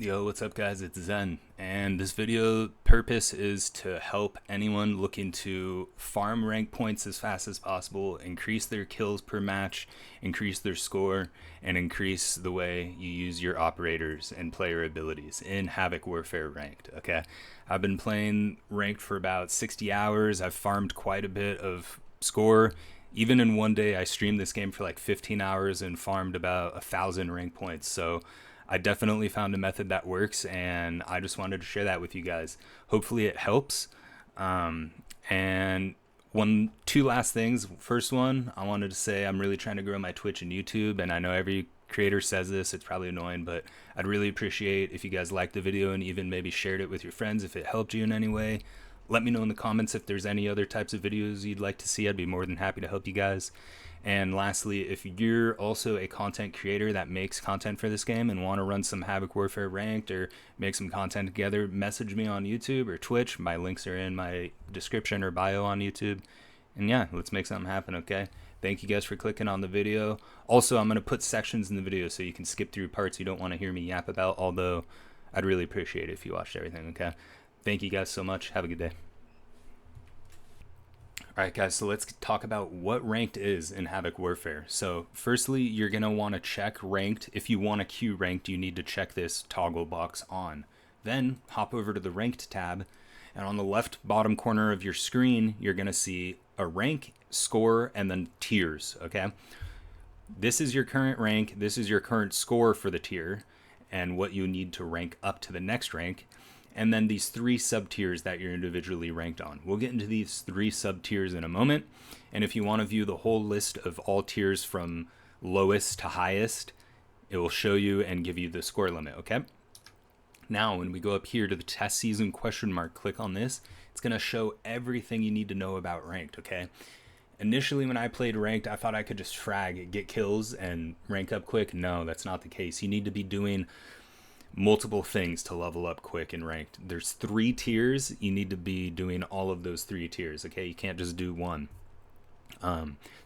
Yo, what's up guys? It's Zen, and this video purpose is to help anyone looking to farm rank points as fast as possible, increase their kills per match, increase their score, and increase the way you use your operators and player abilities in Havoc Warfare Ranked, okay? I've been playing Ranked for about 60 hours. I've farmed quite a bit of score. Even in one day, I streamed this game for like 15 hours and farmed about 1,000 rank points, so I definitely found a method that works, and I just wanted to share that with you guys. Hopefully it helps. And two last things. First one, I wanted to say I'm really trying to grow my Twitch and YouTube, and I know every creator says this, it's probably annoying, but I'd really appreciate if you guys liked the video and even maybe shared it with your friends if it helped you in any way. Let me know in the comments if there's any other types of videos you'd like to see. I'd be more than happy to help you guys. And lastly, if you're also a content creator that makes content for this game and want to run some Havoc Warfare Ranked or make some content together, message me on YouTube or Twitch. My links are in my description or bio on YouTube. And yeah, let's make something happen, okay? Thank you guys for clicking on the video. Also, I'm going to put sections in the video so you can skip through parts you don't want to hear me yap about, although I'd really appreciate it if you watched everything, okay? Thank you guys so much. Have a good day. Alright guys, so let's talk about what ranked is in Havoc Warfare. So firstly, you're going to want to check ranked. If you want to queue ranked, you need to check this toggle box on. Then hop over to the ranked tab, and on the left bottom corner of your screen, you're going to see a rank, score, and then tiers, okay? This is your current rank, this is your current score for the tier, and what you need to rank up to the next rank. And then these three sub-tiers that you're individually ranked on. We'll get into these three sub-tiers in a moment. And if you want to view the whole list of all tiers from lowest to highest, it will show you and give you the score limit, okay? Now, when we go up here to the test season question mark, click on this. It's going to show everything you need to know about ranked, okay? Initially, when I played ranked, I thought I could just frag, get kills, and rank up quick. No, that's not the case. You need to be doing multiple things to level up quick in ranked. There's 3 tiers. You need to be doing all of those 3 tiers, okay? You can't just do one.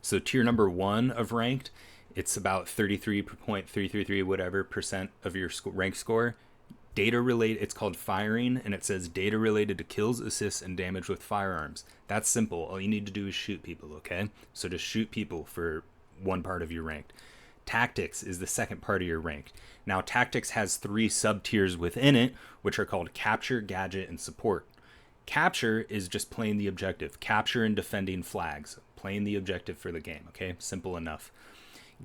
So tier number 1 of ranked, it's about 33.333 whatever percent of your rank score. Data related, it's called firing, and it says data related to kills, assists, and damage with firearms. That's simple. All you need to do is shoot people, okay? So just shoot people for one part of your ranked. Tactics is the second part of your rank. Now, Tactics has 3 sub-tiers within it, which are called Capture, Gadget, and Support. Capture is just playing the objective. Capture and defending flags. Playing the objective for the game, okay? Simple enough.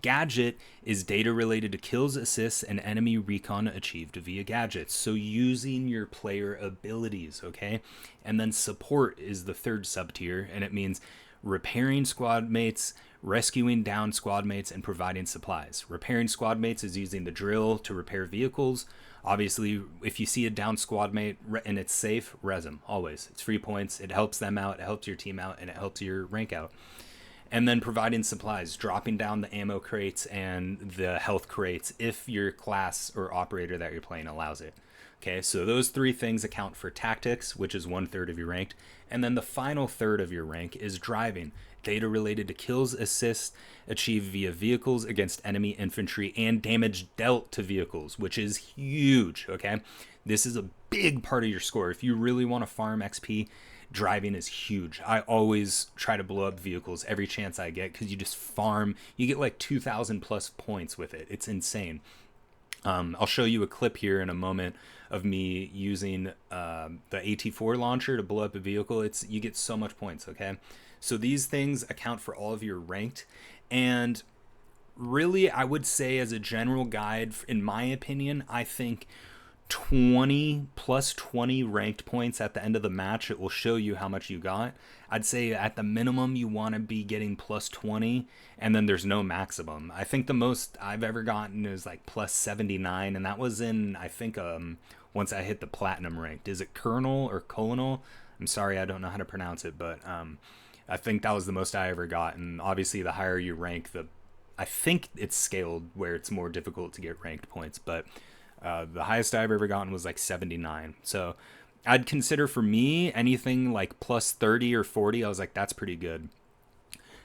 Gadget is data related to kills, assists, and enemy recon achieved via gadgets. So using your player abilities, okay? And then Support is the third sub-tier, and it means repairing squad mates, rescuing down squad mates, and providing supplies. Repairing squad mates is using the drill to repair vehicles. Obviously, if you see a down squad mate and it's safe, res them, always. It's free points, it helps them out, it helps your team out, and it helps your rank out. And then providing supplies, dropping down the ammo crates and the health crates if your class or operator that you're playing allows it. Okay, so those 3 things account for Tactics, which is 1/3 of your ranked. And then the final third of your rank is driving. Data related to kills, assists achieved via vehicles against enemy infantry, and damage dealt to vehicles, which is huge, okay? This is a big part of your score. If you really want to farm XP, driving is huge. I always try to blow up vehicles every chance I get because you just farm. You get like 2,000 plus points with it. It's insane. I'll show you a clip here in a moment of me using the AT4 launcher to blow up a vehicle. You get so much points, okay? So these things account for all of your ranked. And really, I would say as a general guide, in my opinion, I think 20 plus 20 ranked points at the end of the match, it will show you how much you got. I'd say at the minimum you want to be getting plus 20, and then there's no maximum. I think the most I've ever gotten is like plus 79, and that was in, I think, once I hit the platinum ranked. Is it Colonel or Colonel? I'm sorry, I don't know how to pronounce it, but I think that was the most I ever got. And obviously the higher you rank, I think it's scaled where it's more difficult to get ranked points, but the highest I've ever gotten was like 79. So I'd consider, for me, anything like plus 30 or 40, I was like, that's pretty good.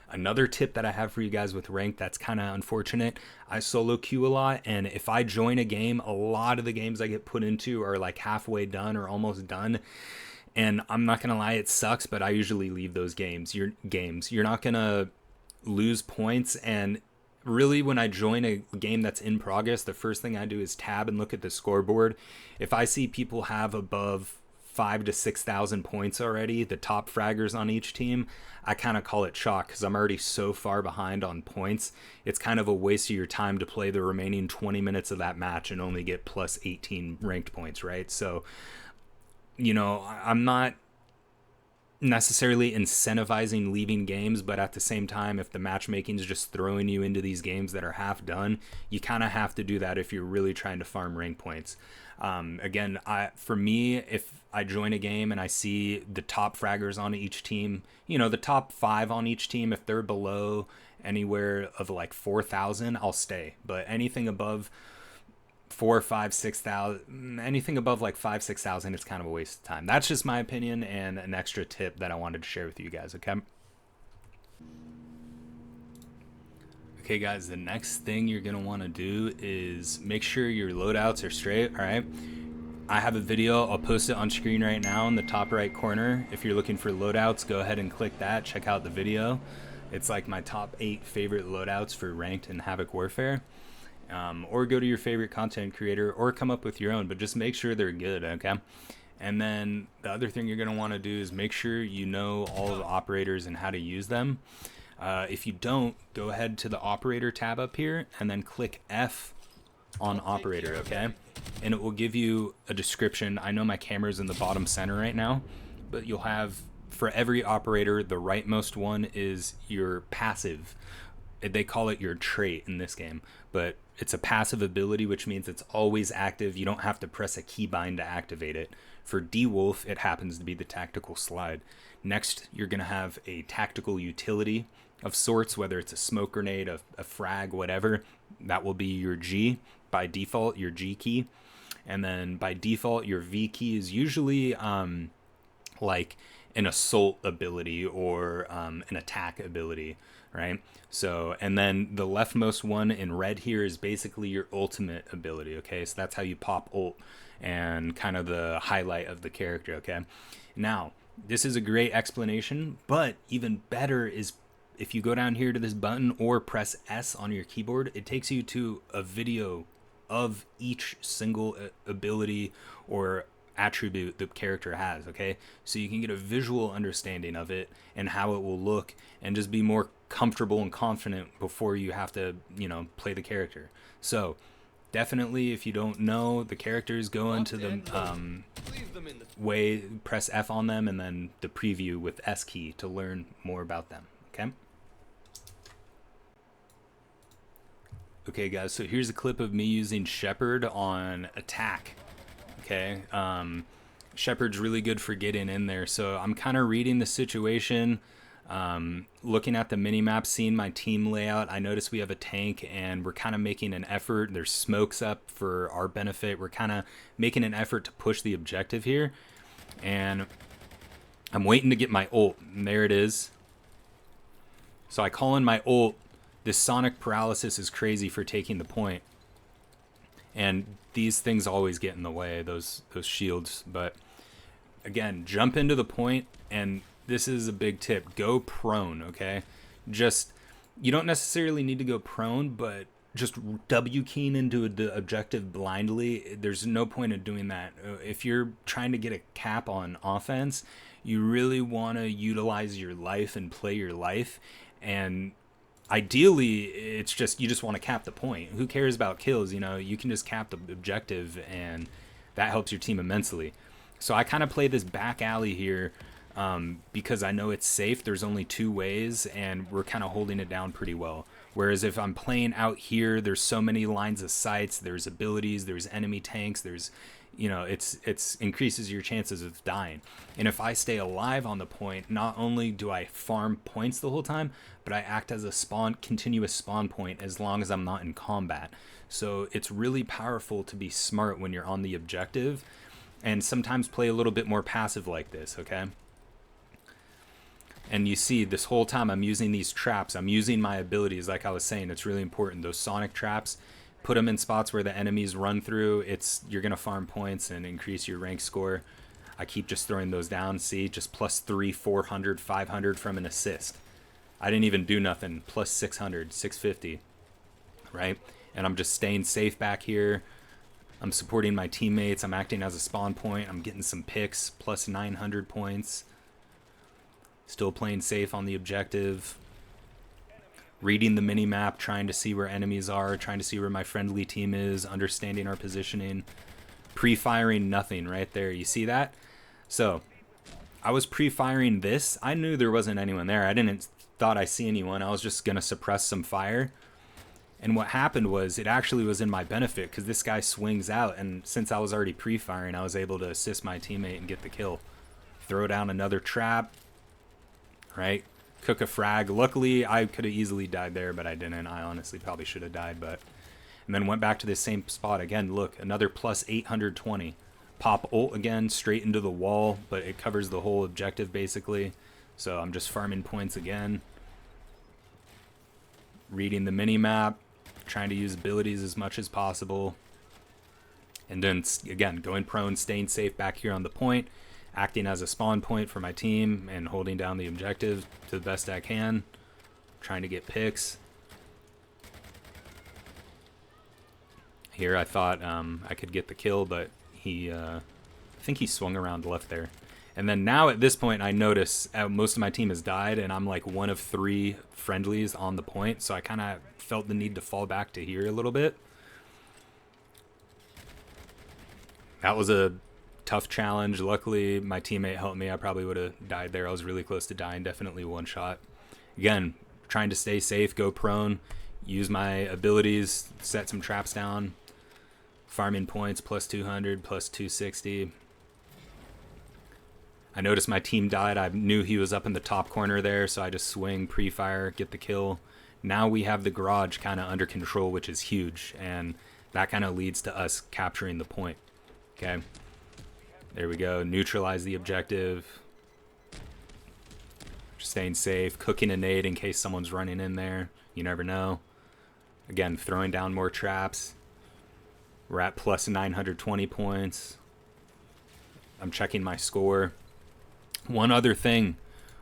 Another tip that I have for you guys with ranked that's kind of unfortunate, I solo queue a lot, and if I join a game, a lot of the games I get put into are like halfway done or almost done. And I'm not gonna lie, it sucks, but I usually leave those games. You're not gonna lose points, and really when I join a game that's in progress, the first thing I do is tab and look at the scoreboard. If I see people have above 5 to 6,000 points already, the top fraggers on each team, I kind of call it chalk because I'm already so far behind on points. It's kind of a waste of your time to play the remaining 20 minutes of that match and only get plus 18 ranked points, right? So, I'm not necessarily incentivizing leaving games, but at the same time, if the matchmaking is just throwing you into these games that are half done, you kind of have to do that if you're really trying to farm rank points. Again, for me, if I join a game and I see the top fraggers on each team, the top 5 on each team, if they're below anywhere of like 4,000, I'll stay. But anything above 4, 5, 6,000, anything above like 5, 6,000, it's kind of a waste of time. That's just my opinion and an extra tip that I wanted to share with you guys. Okay guys, the next thing you're gonna want to do is make sure your loadouts are straight. All right, I have a video, I'll post it on screen right now in the top right corner. If you're looking for loadouts, go ahead and click that, check out the video. It's like my top 8 favorite loadouts for ranked in Havoc Warfare. Or go to your favorite content creator or come up with your own, but just make sure they're good, okay? And then the other thing you're going to want to do is make sure you know all of the operators and how to use them. If you don't, go ahead to the operator tab up here and then click F on operator, okay? And it will give you a description. I know my camera's in the bottom center right now, but you'll have, for every operator, the rightmost one is your passive. They call it your trait in this game, but it's a passive ability, which means it's always active. You don't have to press a keybind to activate it. For D-Wolf, it happens to be the tactical slide. Next, you're going to have a tactical utility of sorts, whether it's a smoke grenade, a frag, whatever. That will be your G. By default, your G key. And then by default, your V key is usually like an assault ability or an attack ability, right? So, and then the leftmost one in red here is basically your ultimate ability, okay? So that's how you pop ult and kind of the highlight of the character, okay? Now, this is a great explanation, but even better is if you go down here to this button or press S on your keyboard, it takes you to a video of each single ability or attribute the character has, okay? So you can get a visual understanding of it and how it will look and just be more comfortable and confident before you have to, play the character. So definitely, if you don't know the characters, go into the way, press F on them and then the preview with S key to learn more about them, okay? Okay guys, so here's a clip of me using Shepherd on attack. Okay, Shepherd's really good for getting in there. So I'm kind of reading the situation, looking at the minimap, seeing my team layout. I notice we have a tank and we're kind of making an effort. There's smokes up for our benefit. We're kind of making an effort to push the objective here. And I'm waiting to get my ult, and there it is. So I call in my ult. This sonic paralysis is crazy for taking the point. And these things always get in the way, those shields. But again, jump into the point, and this is a big tip. Go prone, okay? You don't necessarily need to go prone, but just W keying into the objective blindly, there's no point in doing that. If you're trying to get a cap on offense, you really want to utilize your life and play your life. And ideally, it's just you just want to cap the point. Who cares about kills? You can just cap the objective, and that helps your team immensely. So I kind of play this back alley here because I know it's safe. There's only 2 ways, and we're kind of holding it down pretty well. Whereas if I'm playing out here, there's so many lines of sights, there's abilities, there's enemy tanks, there's it's increases your chances of dying. And if I stay alive on the point, not only do I farm points the whole time, but I act as a continuous spawn point as long as I'm not in combat. So it's really powerful to be smart when you're on the objective, and sometimes play a little bit more passive like this, okay? And you see this whole time I'm using these traps. I'm using my abilities, like I was saying. It's really important. Those sonic traps, put them in spots where the enemies run through. You're gonna farm points and increase your rank score. I keep just throwing those down. See, just plus 3, 400, 500 from an assist. I didn't even do nothing. Plus 600, 650, right? And I'm just staying safe back here. I'm supporting my teammates. I'm acting as a spawn point. I'm getting some picks. Plus 900 points. Still playing safe on the objective. Reading the mini-map, trying to see where enemies are, trying to see where my friendly team is, understanding our positioning. Pre-firing nothing right there. You see that? So, I was pre-firing this. I knew there wasn't anyone there. I didn't thought I see anyone. I was just going to suppress some fire. And what happened was, it actually was in my benefit, because this guy swings out, and since I was already pre-firing, I was able to assist my teammate and get the kill. Throw down another trap. Right? Cook a frag. Luckily, I could have easily died there, but I didn't. I honestly probably should have died, but... And then went back to this same spot again. Look, another plus 820. Pop ult again, straight into the wall, but it covers the whole objective, basically. So I'm just farming points again. Reading the mini-map. Trying to use abilities as much as possible. And then, again, going prone, staying safe back here on the point. Acting as a spawn point for my team and holding down the objective to the best I can. Trying to get picks. Here I thought I could get the kill, but I think he swung around left there. And then now at this point I notice most of my team has died and I'm like one of 3 friendlies on the point, so I kind of felt the need to fall back to here a little bit. That was a tough challenge. Luckily my teammate helped me. I probably would have died there. I was really close to dying. Definitely one shot. Again, trying to stay safe, go prone, use my abilities, set some traps down. Farming points, plus 200, plus 260. I noticed my team died. I knew he was up in the top corner there, so I just swing, pre-fire, get the kill. Now we have the garage kind of under control, which is huge, and that kind of leads to us capturing the point. Okay, there we go. Neutralize the objective. Staying safe, cooking a nade in case someone's running in there. You never know. Again, throwing down more traps. We're at plus 920 points. I'm checking my score. One other thing,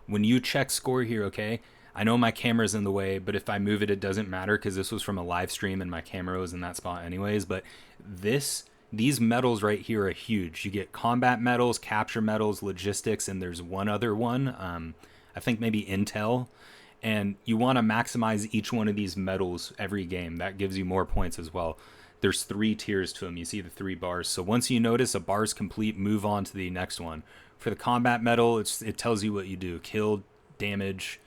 when you check score here, okay, I know my camera's in the way, but if I move it, it doesn't matter because this was from a live stream and my camera was in that spot anyways. But these medals right here are huge. You get combat medals, capture medals, logistics, and there's one other one. I think maybe intel. And you want to maximize each one of these medals every game. That gives you more points as well. There's 3 tiers to them. You see the 3 bars. So once you notice a bar's complete, move on to the next one. For the combat medal, it tells you what you do. Kill, damage,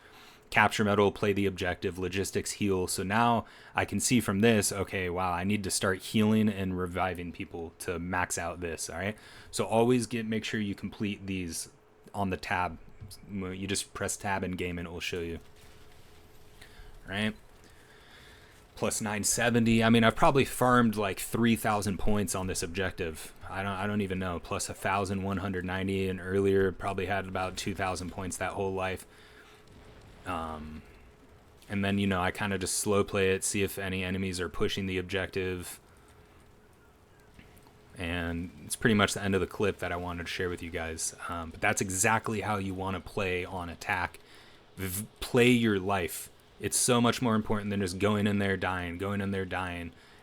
capture medal, play the objective, logistics, heal. So now I can see from this, okay, wow, I need to start healing and reviving people to max out this, all right? So always make sure you complete these on the tab. You just press tab in game and it will show you. All right? Plus 970. I mean, I've probably farmed like 3,000 points on this objective. I don't even know. Plus 1,190, and earlier probably had about 2,000 points that whole life. And then, you know, I kind of just slow play it, see if any enemies are pushing the objective. And it's pretty much the end of the clip that I wanted to share with you guys. But that's exactly how you want to play on attack. Play your life. It's so much more important than just going in there dying,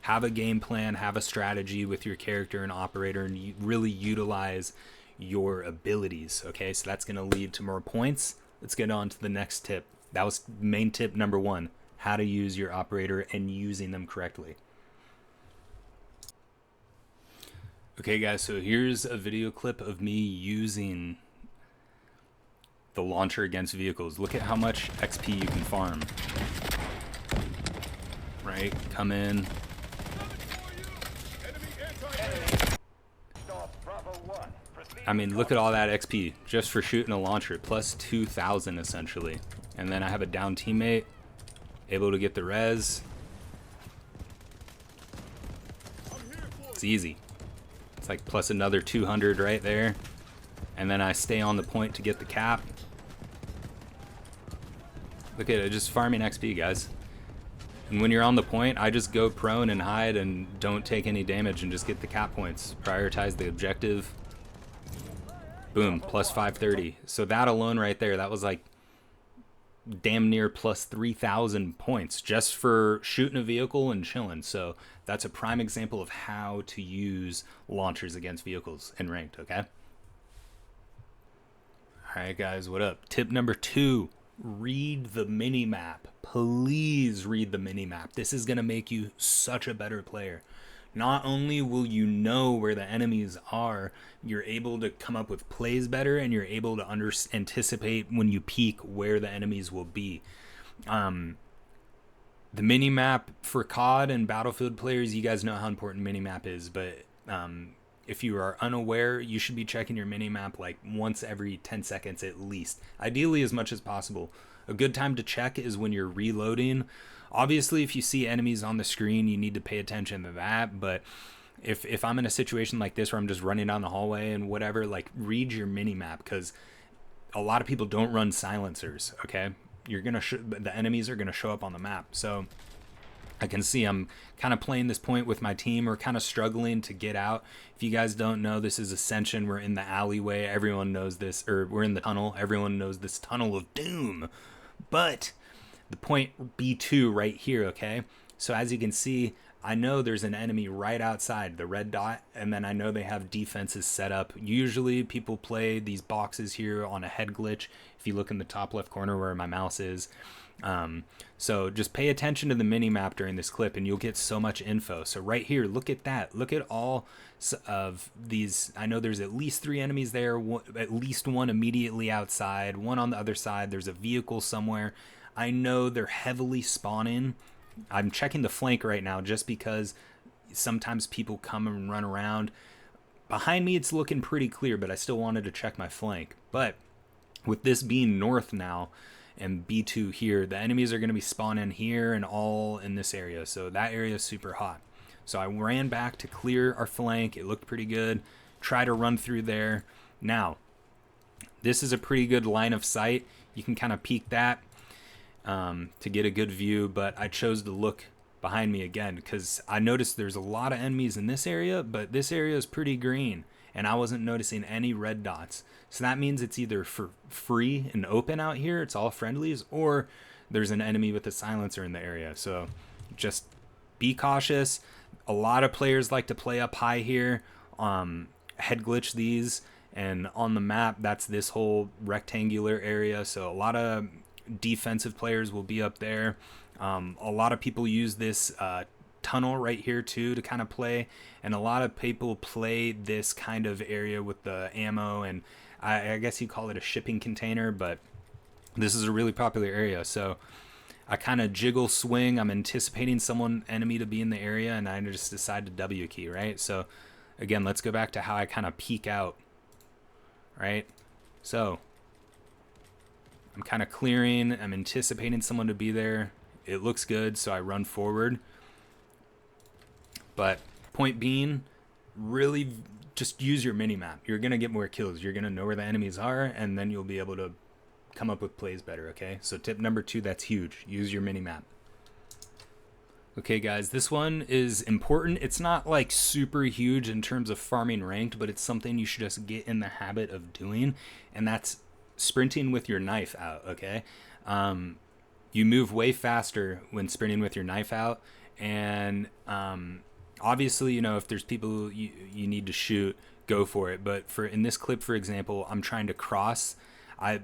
Have a game plan, have a strategy with your character and operator, and you really utilize your abilities, okay? So that's going to lead to more points. Let's get on to the next tip. That was main tip number 1, how to use your operator and using them correctly. Okay, guys, so here's a video clip of me using the launcher against vehicles. Look at how much XP you can farm. Right? Come in. I mean, look at all that XP just for shooting a launcher. Plus 2,000 essentially. And then I have a down teammate, able to get the res. It's easy. It's like plus another 200 right there. And then I stay on the point to get the cap. Look at it, just farming XP, guys. And when you're on the point, I just go prone and hide and don't take any damage and just get the cap points. Prioritize the objective. Boom, plus 530. So that alone right there, that was like damn near plus 3,000 points just for shooting a vehicle and chilling. So that's a prime example of how to use launchers against vehicles in ranked, okay? Alright guys, what up? Tip number 2, read the mini-map. Please read the mini-map. This is going to make you such a better player. Not only will you know where the enemies are, you're able to come up with plays better, and you're able to anticipate when you peek where the enemies will be. The mini-map for COD and Battlefield players, you guys know how important mini-map is, but if you are unaware, you should be checking your mini-map like once every 10 seconds at least. Ideally as much as possible. A good time to check is when you're reloading. Obviously, if you see enemies on the screen, you need to pay attention to that, but if I'm in a situation like this where I'm just running down the hallway and whatever, like read your mini-map, because a lot of people don't run silencers, okay? You're gonna the enemies are gonna show up on the map. So I can see I'm kind of playing this point with my team. We're kind of struggling to get out. If you guys don't know, this is Ascension. We're in the alleyway. Everyone knows this. Or we're in the tunnel. Everyone knows this tunnel of doom. But the point B2 right here, okay? So as you can see, I know there's an enemy right outside, the red dot, and then I know they have defenses set up. Usually people play these boxes here on a head glitch. If you look in the top left corner where my mouse is. So just pay attention to the mini map during this clip and you'll get so much info. So right here, look at that. Look at all of these. I know there's at least 3 enemies there, at least one immediately outside, one on the other side. There's a vehicle somewhere. I know they're heavily spawning. I'm checking the flank right now just because sometimes people come and run around. Behind me, it's looking pretty clear, but I still wanted to check my flank. But with this being north now, and B2 here, the enemies are going to be spawning here and all in this area. So that area is super hot. So I ran back to clear our flank. It looked pretty good. Try to run through there. Now, this is a pretty good line of sight. You can kind of peek that to get a good view, but I chose to look behind me again because I noticed there's a lot of enemies in this area, but this area is pretty green and I wasn't noticing any red dots. So that means it's either for free and open out here, it's all friendlies, or there's an enemy with a silencer in the area. So just be cautious. A lot of players like to play up high here, head glitch these, and on the map, that's this whole rectangular area. So a lot of defensive players will be up there. A lot of people use this tunnel right here too to kind of play, and a lot of people play this kind of area with the ammo, and I guess you call it a shipping container, but this is a really popular area. So I kind of jiggle swing. I'm anticipating enemy to be in the area, and I just decide to W key, right? So again, let's go back to how I kind of peek out, right? So I'm kind of clearing. I'm anticipating someone to be there. It looks good, so I run forward. But point being, really just use your mini-map. You're going to get more kills. You're going to know where the enemies are, and then you'll be able to come up with plays better, okay? So tip number 2, that's huge. Use your mini-map. Okay, guys, this one is important. It's not like super huge in terms of farming ranked, but it's something you should just get in the habit of doing, and that's sprinting with your knife out, okay? You move way faster when sprinting with your knife out, and obviously, you know, if there's people you need to shoot, go for it. But for in this clip, for example, I'm trying to cross.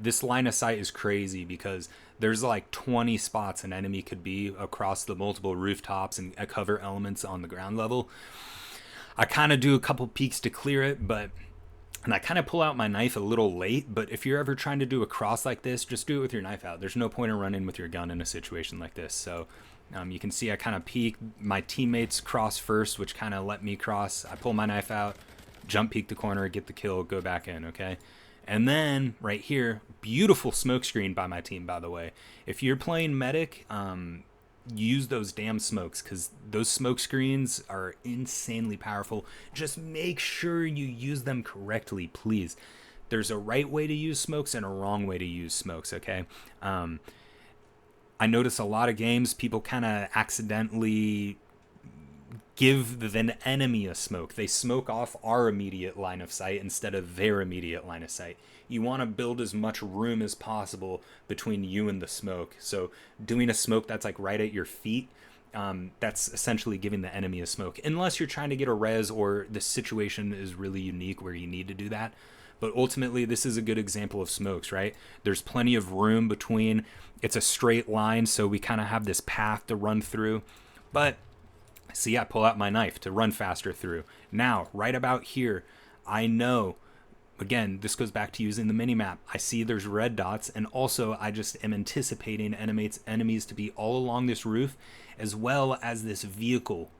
This line of sight is crazy because there's like 20 spots an enemy could be across the multiple rooftops and cover elements on the ground level. I kind of do a couple peeks to clear it, and I kind of pull out my knife a little late, but if you're ever trying to do a cross like this, just do it with your knife out. There's no point in running with your gun in a situation like this. So you can see I kind of peek. My teammates cross first, which kind of let me cross. I pull my knife out, jump peek the corner, get the kill, go back in, okay? And then right here, beautiful smoke screen by my team, by the way. If you're playing medic, use those damn smokes because those smoke screens are insanely powerful. Just make sure you use them correctly, please. There's a right way to use smokes and a wrong way to use smokes, okay? I notice a lot of games people kind of accidentally give the enemy a smoke. They smoke off our immediate line of sight instead of their immediate line of sight. You want to build as much room as possible between you and the smoke. So doing a smoke that's like right at your feet, that's essentially giving the enemy a smoke. Unless you're trying to get a res or the situation is really unique where you need to do that. But ultimately, this is a good example of smokes, right? There's plenty of room between. It's a straight line, so we kind of have this path to run through. But see, I pull out my knife to run faster through. Now, right about here, I know, again, this goes back to using the minimap. I see there's red dots, and also I just am anticipating enemies to be all along this roof, as well as this vehicle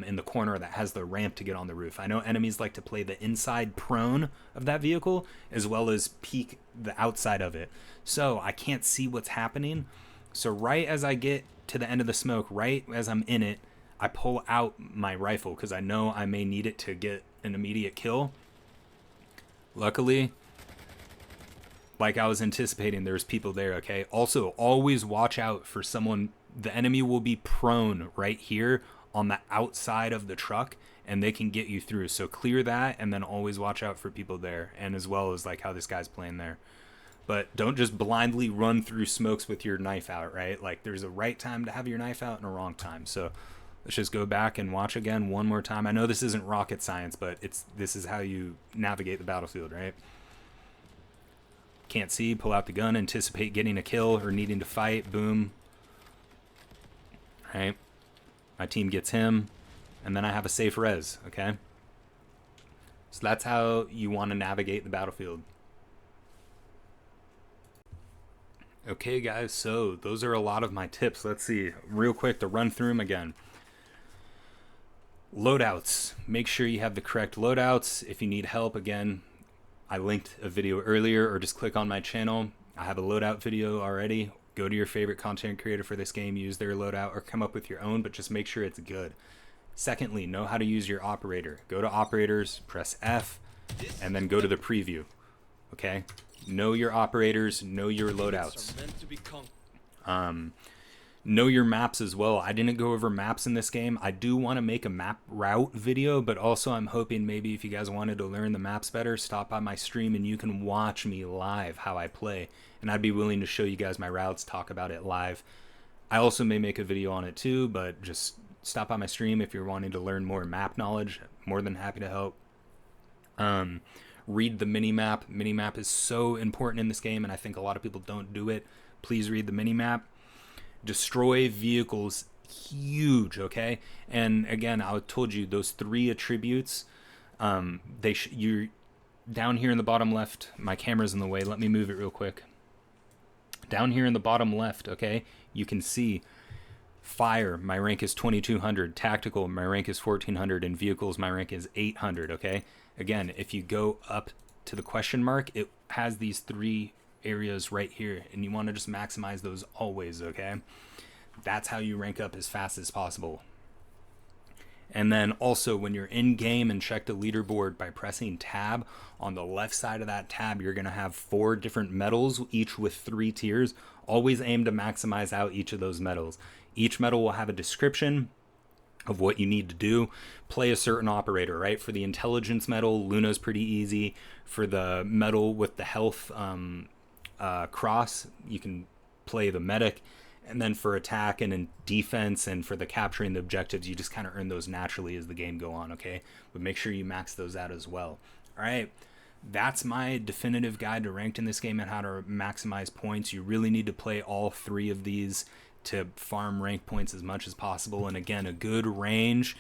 in the corner that has the ramp to get on the roof. I know enemies like to play the inside prone of that vehicle, as well as peek the outside of it. So I can't see what's happening. So right as I get to the end of the smoke, right as I'm in it, I pull out my rifle because I know I may need it to get an immediate kill. Luckily, like I was anticipating, there's people there, okay? Also, always watch out for someone. The enemy will be prone right here on the outside of the truck, and they can get you through. So clear that, and then always watch out for people there, and as well as like how this guy's playing there. But don't just blindly run through smokes with your knife out, right? Like there's a right time to have your knife out and a wrong time. So let's just go back and watch again one more time. I know this isn't rocket science, but this is how you navigate the battlefield, right? Can't see, pull out the gun, anticipate getting a kill or needing to fight, boom. Right? My team gets him, and then I have a safe res, okay? So that's how you want to navigate the battlefield. Okay, guys, so those are a lot of my tips. Let's see, real quick to run through them again. Loadouts. Make sure you have the correct loadouts. If you need help, again, I linked a video earlier, or just click on my channel. I have a loadout video already. Go to your favorite content creator for this game, use their loadout, or come up with your own, but just make sure it's good. Secondly, know how to use your operator. Go to operators, press F, and then go to the preview. Okay? Know your operators, know your loadouts. Know your maps as well. I didn't go over maps in this game. I do want to make a map route video, but also I'm hoping maybe if you guys wanted to learn the maps better, stop by my stream and you can watch me live how I play. And I'd be willing to show you guys my routes, talk about it live. I also may make a video on it too, but just stop by my stream if you're wanting to learn more map knowledge. More than happy to help. Read the minimap. Minimap is so important in this game, and I think a lot of people don't do it. Please read the minimap. Destroy vehicles, huge, okay? And again, I told you those 3 attributes. You're down here in the bottom left. My camera's in the way. Let me move it real quick. Down here in the bottom left, okay? You can see fire. My rank is 2200. Tactical. My rank is 1400. And vehicles. My rank is 800. Okay. Again, if you go up to the question mark, it has these 3 areas right here, and you want to just maximize those always, okay? That's how you rank up as fast as possible. And then also when you're in game and check the leaderboard by pressing tab, on the left side of that tab you're going to have 4 different medals, each with 3 tiers. Always aim to maximize out each of those medals. Each medal will have a description of what you need to do. Play a certain operator, right? For the intelligence medal, Luna's pretty easy. For the medal with the health cross, you can play the medic. And then for attack and in defense and for the capturing the objectives, you just kind of earn those naturally as the game go on, okay? But make sure you max those out as well. All right, that's my definitive guide to ranked in this game and how to maximize points. You really need to play all 3 of these to farm rank points as much as possible. And again, a good range.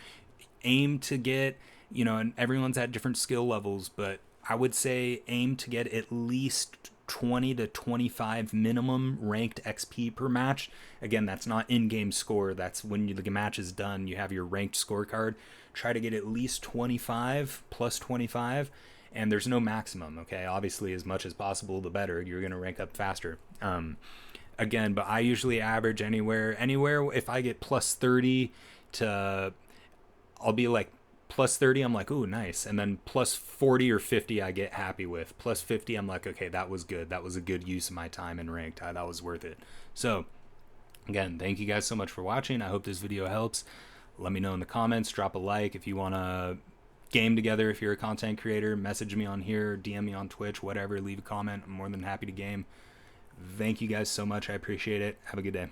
Aim to get, and everyone's at different skill levels, but I would say aim to get at least 20 to 25 minimum ranked XP per match. Again, that's not in-game score. That's when the match is done. You have your ranked scorecard. Try to get at least 25 plus 25, and there's no maximum, okay? Obviously, as much as possible, the better. You're going to rank up faster. Again, but I usually average anywhere. If I get plus 30 to, I'll be like, plus 30, I'm like, ooh, nice. And then plus 40 or 50, I get happy with. Plus 50, I'm like, okay, that was good. That was a good use of my time in ranked. That was worth it. So Again, thank you guys so much for watching. I hope this video helps. Let me know in the comments, drop a like if you want to game together. If you're a content creator, message me on here, DM me on Twitch, whatever, leave a comment. I'm more than happy to game. Thank you guys so much. I appreciate it. Have a good day.